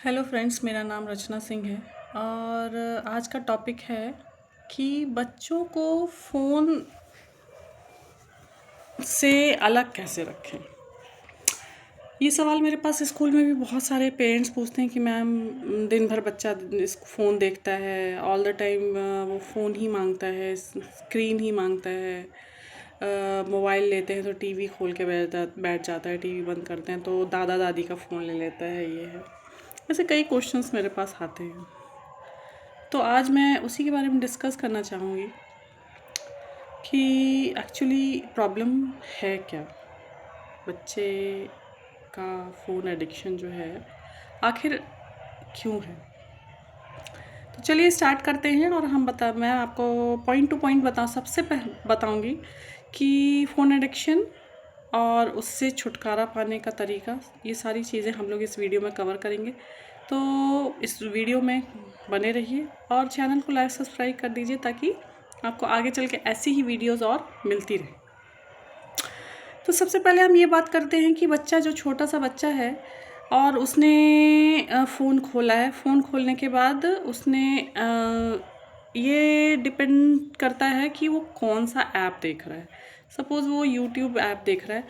Hello friends, मेरा नाम रचना सिंह है और आज का टॉपिक है कि बच्चों को फ़ोन से अलग कैसे रखें। ये सवाल मेरे पास स्कूल में भी बहुत सारे पेरेंट्स पूछते हैं कि मैम दिन भर बच्चा इस फ़ोन देखता है, ऑल द टाइम वो फ़ोन ही मांगता है, स्क्रीन ही मांगता है। मोबाइल लेते हैं तो टीवी खोल के बैठ जाता है, टीवी बंद करते हैं तो दादा दादी का फ़ोन ले लेता है। ये है, ऐसे कई क्वेश्चंस मेरे पास आते हैं। तो आज मैं उसी के बारे में डिस्कस करना चाहूँगी कि एक्चुअली प्रॉब्लम है क्या, बच्चे का फ़ोन एडिक्शन जो है आखिर क्यों है। तो चलिए स्टार्ट करते हैं और मैं आपको पॉइंट टू पॉइंट सबसे बताऊंगी कि फ़ोन एडिक्शन और उससे छुटकारा पाने का तरीका, ये सारी चीज़ें हम लोग इस वीडियो में कवर करेंगे। तो इस वीडियो में बने रहिए और चैनल को लाइक सब्सक्राइब कर दीजिए ताकि आपको आगे चल के ऐसी ही वीडियोस और मिलती रहे। तो सबसे पहले हम ये बात करते हैं कि बच्चा जो छोटा सा बच्चा है और उसने फ़ोन खोला है, फ़ोन खोलने के बाद उसने ये डिपेंड करता है कि वो कौन सा ऐप देख रहा है। सपोज़ वो यूट्यूब ऐप देख रहा है,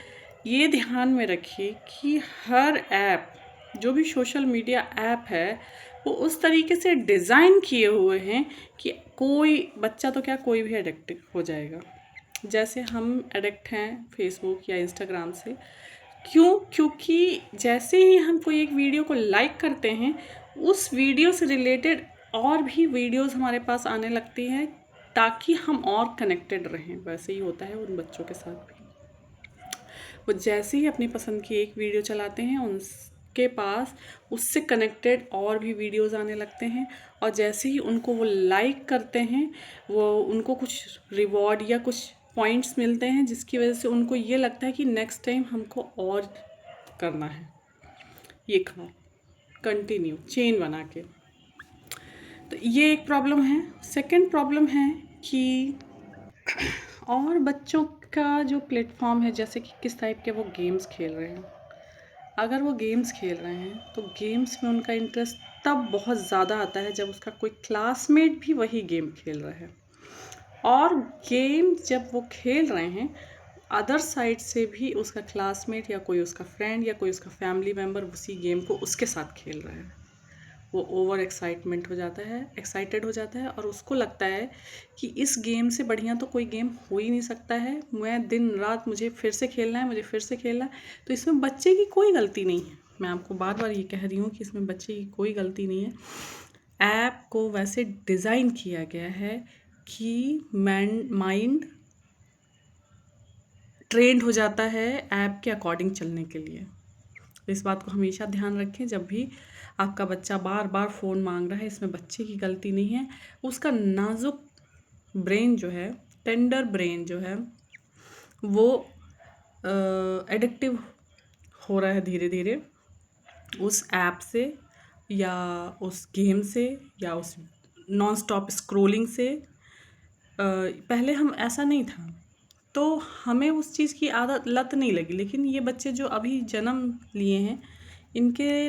ये ध्यान में रखिए कि हर ऐप, जो भी सोशल मीडिया ऐप है, वो उस तरीके से डिज़ाइन किए हुए हैं कि कोई बच्चा तो क्या, कोई भी एडिक्ट हो जाएगा। जैसे हम एडिक्ट हैं फेसबुक या इंस्टाग्राम से, क्यों? क्योंकि जैसे ही हम कोई एक वीडियो को लाइक करते हैं, उस वीडियो से रिलेटेड और भी वीडियोस हमारे पास आने लगती हैं ताकि हम और कनेक्टेड रहें। वैसे ही होता है उन बच्चों के साथ भी। वो जैसे ही अपनी पसंद की एक वीडियो चलाते हैं, उनके पास उससे कनेक्टेड और भी वीडियोस आने लगते हैं और जैसे ही उनको वो लाइक करते हैं, वो उनको कुछ रिवॉर्ड या कुछ पॉइंट्स मिलते हैं जिसकी वजह से उनको ये लगता है कि नेक्स्ट टाइम हमको और करना है ये काम, कंटिन्यू चेन बना के। तो ये एक प्रॉब्लम है। सेकंड प्रॉब्लम है कि और बच्चों का जो प्लेटफॉर्म है, जैसे कि किस टाइप के वो गेम्स खेल रहे हैं। अगर वो गेम्स खेल रहे हैं तो गेम्स में उनका इंटरेस्ट तब बहुत ज़्यादा आता है जब उसका कोई क्लासमेट भी वही गेम खेल रहा है, और गेम जब वो खेल रहे हैं, अदर साइड से भी उसका क्लासमेट या कोई उसका फ्रेंड या कोई उसका फैमिली मेम्बर उसी गेम को उसके साथ खेल रहा है। वो ओवर एक्साइटेड हो जाता है और उसको लगता है कि इस गेम से बढ़िया तो कोई गेम हो ही नहीं सकता है। मैं दिन रात, मुझे फिर से खेलना है, मुझे फिर से खेलना है। तो इसमें बच्चे की कोई गलती नहीं है। मैं आपको बार बार ये कह रही हूँ कि इसमें बच्चे की कोई गलती नहीं है। ऐप को वैसे डिज़ाइन किया गया है कि माइंड ट्रेंड हो जाता है ऐप के अकॉर्डिंग चलने के लिए। इस बात को हमेशा ध्यान रखें। जब भी आपका बच्चा बार बार फ़ोन मांग रहा है, इसमें बच्चे की गलती नहीं है। उसका नाजुक ब्रेन जो है, टेंडर ब्रेन जो है, वो एडिक्टिव हो रहा है धीरे धीरे उस ऐप से या उस गेम से या उस नॉन स्टॉप स्क्रोलिंग से। पहले हम ऐसा नहीं था तो हमें उस चीज़ की आदत लत नहीं लगी, लेकिन ये बच्चे जो अभी जन्म लिए हैं, इनके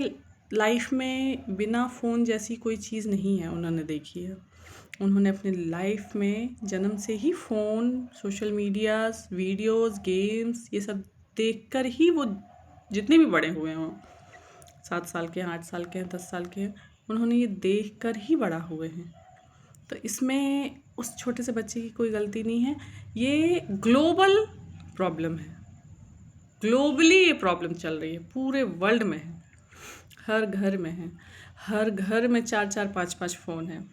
लाइफ में बिना फ़ोन जैसी कोई चीज़ नहीं है, उन्होंने देखी है। उन्होंने अपनी लाइफ में जन्म से ही phone, social medias, videos, games, ये सब देखकर ही वो जितने भी बड़े हुए हों, 7 साल के हैं, 8 साल के हैं, 10 साल के हैं, उन्होंने ये देखकर ही बड़ा हुए हैं। तो इसमें उस छोटे से बच्चे की कोई गलती नहीं है। ये ग्लोबल प्रॉब्लम है। ग्लोबली ये प्रॉब्लम चल रही है, पूरे वर्ल्ड में है, हर घर में है। हर घर में 4-4, 5-5 फ़ोन है।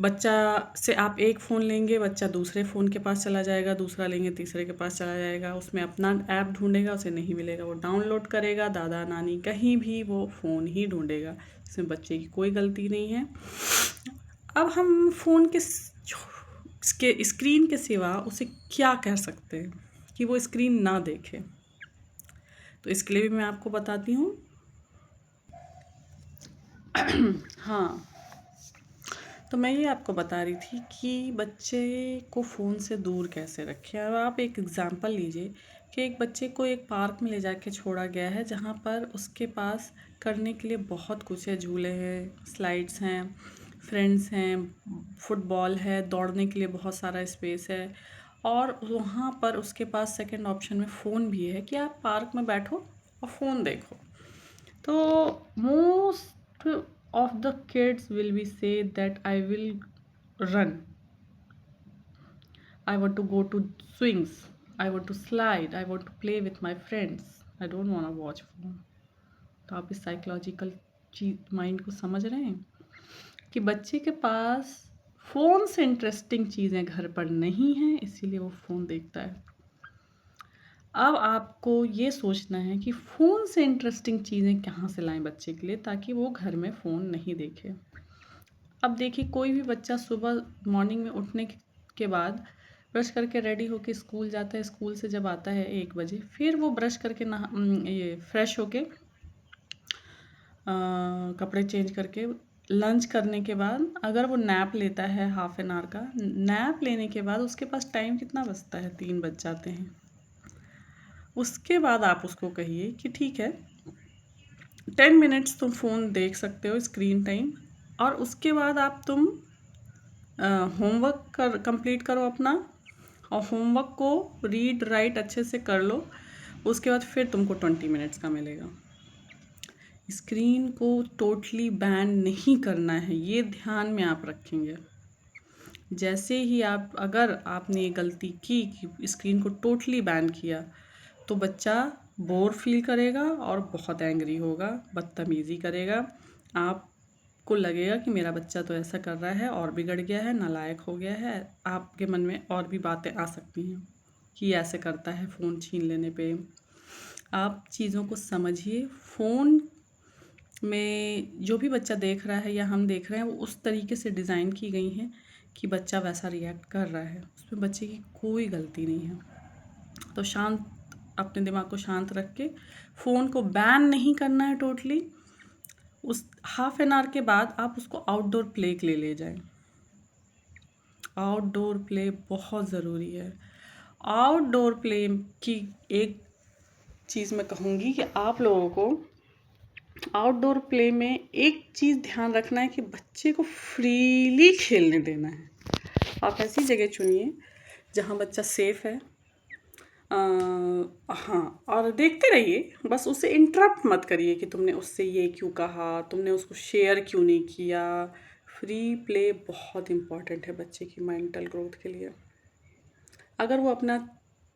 बच्चा से आप एक फ़ोन लेंगे, बच्चा दूसरे फ़ोन के पास चला जाएगा, दूसरा लेंगे तीसरे के पास चला जाएगा, उसमें अपना ऐप ढूंढेगा, उसे नहीं मिलेगा, वो डाउनलोड करेगा, दादा नानी कहीं भी वो फ़ोन ही ढूंढेगा। इसमें बच्चे की कोई गलती नहीं है। अब हम फ़ोन के स्क्रीन के सिवा उसे क्या कह सकते हैं कि वो स्क्रीन ना देखे। तो इसके लिए भी मैं आपको बताती हूँ। हाँ, तो मैं ये आपको बता रही थी कि बच्चे को फ़ोन से दूर कैसे रखें। अब आप एक एग्ज़ाम्पल लीजिए कि एक बच्चे को एक पार्क में ले जाके छोड़ा गया है जहाँ पर उसके पास करने के लिए बहुत कुछ है। झूले हैं, स्लाइड्स हैं, फ्रेंड्स हैं, फुटबॉल है, दौड़ने के लिए बहुत सारा स्पेस है और वहाँ पर उसके पास सेकंड ऑप्शन में फ़ोन भी है कि आप पार्क में बैठो और फ़ोन देखो। तो most of the kids will be say that I will run, I want to go to swings, I want to slide, I want to play with my friends, I don't want to watch phone। तो आप इस psychological चीज mind को समझ रहे हैं कि बच्चे के पास फ़ोन से इंटरेस्टिंग चीज़ें घर पर नहीं हैं, इसीलिए वो फ़ोन देखता है। अब आपको ये सोचना है कि फ़ोन से इंटरेस्टिंग चीज़ें कहाँ से लाएं बच्चे के लिए, ताकि वो घर में फ़ोन नहीं देखे। अब देखिए, कोई भी बच्चा सुबह मॉर्निंग में उठने के बाद ब्रश करके रेडी होके स्कूल जाता है। स्कूल से जब आता है 1 बजे, फिर वो ब्रश करके ये फ्रेश होके कपड़े चेंज करके लंच करने के बाद अगर वो नैप लेता है हाफ एन आवर का, नैप लेने के बाद उसके पास टाइम कितना बचता है? 3 बज जाते हैं। उसके बाद आप उसको कहिए कि ठीक है, 10 मिनट्स तुम फ़ोन देख सकते हो, स्क्रीन टाइम, और उसके बाद आप तुम होमवर्क कंप्लीट करो अपना, और होमवर्क को रीड राइट अच्छे से कर लो। उसके बाद फिर तुमको 20 मिनट्स का मिलेगा। स्क्रीन को टोटली बैन नहीं करना है, ये ध्यान में आप रखेंगे। जैसे ही अगर आपने ये गलती की कि स्क्रीन को टोटली बैन किया, तो बच्चा बोर फील करेगा और बहुत एंग्री होगा, बदतमीज़ी करेगा। आपको लगेगा कि मेरा बच्चा तो ऐसा कर रहा है और बिगड़ गया है, नालायक हो गया है। आपके मन में और भी बातें आ सकती हैं कि ऐसे करता है फ़ोन छीन लेने पे। आप चीज़ों को समझिए। फ़ोन में जो भी बच्चा देख रहा है या हम देख रहे हैं, वो उस तरीके से डिज़ाइन की गई हैं कि बच्चा वैसा रिएक्ट कर रहा है। उसमें बच्चे की कोई गलती नहीं है। तो अपने दिमाग को शांत रख के फ़ोन को बैन नहीं करना है टोटली। उस हाफ एन आवर के बाद आप उसको आउटडोर प्ले के लिए ले जाएं। आउटडोर प्ले बहुत ज़रूरी है। आउटडोर प्ले की एक चीज़ मैं कहूँगी कि आप लोगों को आउटडोर प्ले में एक चीज़ ध्यान रखना है कि बच्चे को फ्रीली खेलने देना है। आप ऐसी जगह चुनिए जहाँ बच्चा सेफ़ है। हाँ, और देखते रहिए, बस उसे इंटरप्ट मत करिए कि तुमने उससे ये क्यों कहा, तुमने उसको शेयर क्यों नहीं किया। फ्री प्ले बहुत इम्पॉर्टेंट है बच्चे की मेंटल ग्रोथ के लिए। अगर वो अपना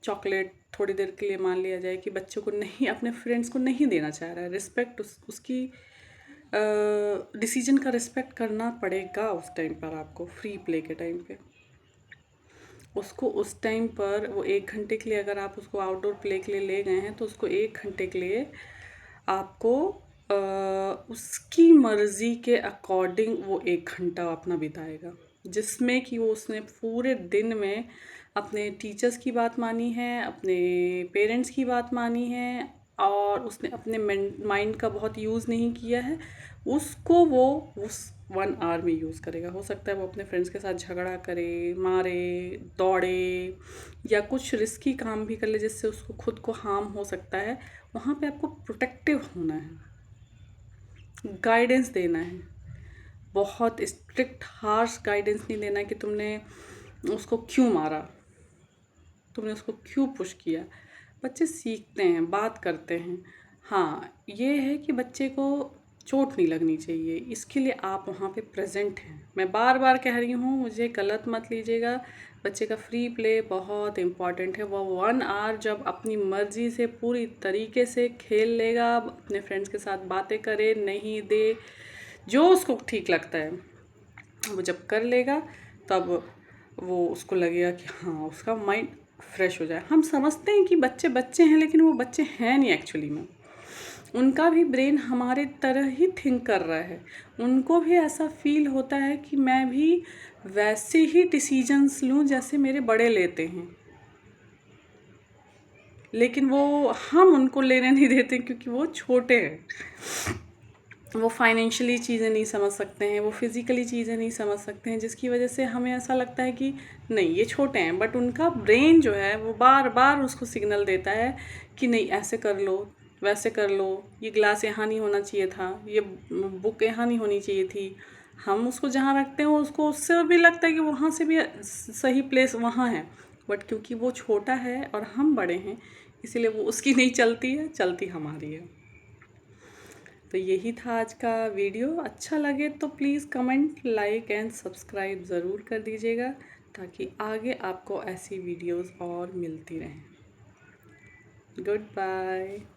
चॉकलेट थोड़ी देर के लिए, मान लिया जाए कि बच्चों को नहीं, अपने फ्रेंड्स को नहीं देना चाह रहा है, रिस्पेक्ट उसकी डिसीजन का रिस्पेक्ट करना पड़ेगा उस टाइम पर आपको। फ्री प्ले के टाइम पे उसको, उस टाइम पर वो 1 घंटे के लिए अगर आप उसको आउटडोर प्ले के लिए ले गए हैं, तो उसको 1 घंटे के लिए आपको उसकी मर्ज़ी के अकॉर्डिंग वो 1 घंटा अपना बिताएगा, जिसमें कि वो उसने पूरे दिन में अपने टीचर्स की बात मानी है, अपने पेरेंट्स की बात मानी है, और उसने अपने माइंड का बहुत यूज़ नहीं किया है। उसको वो उस 1 आवर में यूज़ करेगा। हो सकता है वो अपने फ्रेंड्स के साथ झगड़ा करे, मारे, दौड़े, या कुछ रिस्की काम भी कर ले जिससे उसको खुद को हार्म हो सकता है। वहाँ पे आपको प्रोटेक्टिव होना है, गाइडेंस देना है। बहुत स्ट्रिक्ट हार्श गाइडेंस नहीं देना कि तुमने उसको क्यों मारा, तुमने उसको क्यों पुश किया। बच्चे सीखते हैं, बात करते हैं। हाँ, ये है कि बच्चे को चोट नहीं लगनी चाहिए, इसके लिए आप वहाँ पे प्रेजेंट हैं। मैं बार बार कह रही हूँ, मुझे गलत मत लीजिएगा। बच्चे का फ्री प्ले बहुत इम्पॉर्टेंट है। वो 1 आवर जब अपनी मर्ज़ी से पूरी तरीके से खेल लेगा, अपने फ्रेंड्स के साथ बातें करे, नहीं दे, जो उसको ठीक लगता है वो जब कर लेगा, तब वो उसको लगेगा कि हाँ, उसका माइंड फ्रेश हो जाए। हम समझते हैं कि बच्चे बच्चे हैं, लेकिन वो बच्चे हैं नहीं एक्चुअली में। उनका भी ब्रेन हमारे तरह ही थिंक कर रहा है। उनको भी ऐसा फील होता है कि मैं भी वैसे ही डिसीजंस लूँ जैसे मेरे बड़े लेते हैं, लेकिन वो हम उनको लेने नहीं देते क्योंकि वो छोटे हैं। वो फाइनेंशियली चीज़ें नहीं समझ सकते हैं, वो फिज़िकली चीज़ें नहीं समझ सकते हैं, जिसकी वजह से हमें ऐसा लगता है कि नहीं ये छोटे हैं, बट उनका ब्रेन जो है वो बार बार उसको सिग्नल देता है कि नहीं ऐसे कर लो, वैसे कर लो, ये ग्लास यहाँ नहीं होना चाहिए था, ये बुक यहाँ नहीं होनी चाहिए थी। हम उसको जहाँ रखते हैं उसको उससे भी लगता है कि वहाँ से भी सही प्लेस वहाँ है, बट क्योंकि वो छोटा है और हम बड़े हैं इसीलिए वो उसकी नहीं चलती है, चलती हमारी है। तो यही था आज का वीडियो। अच्छा लगे तो please comment, like and subscribe ज़रूर कर दीजिएगा ताकि आगे आपको ऐसी वीडियोस और मिलती रहें। Good bye.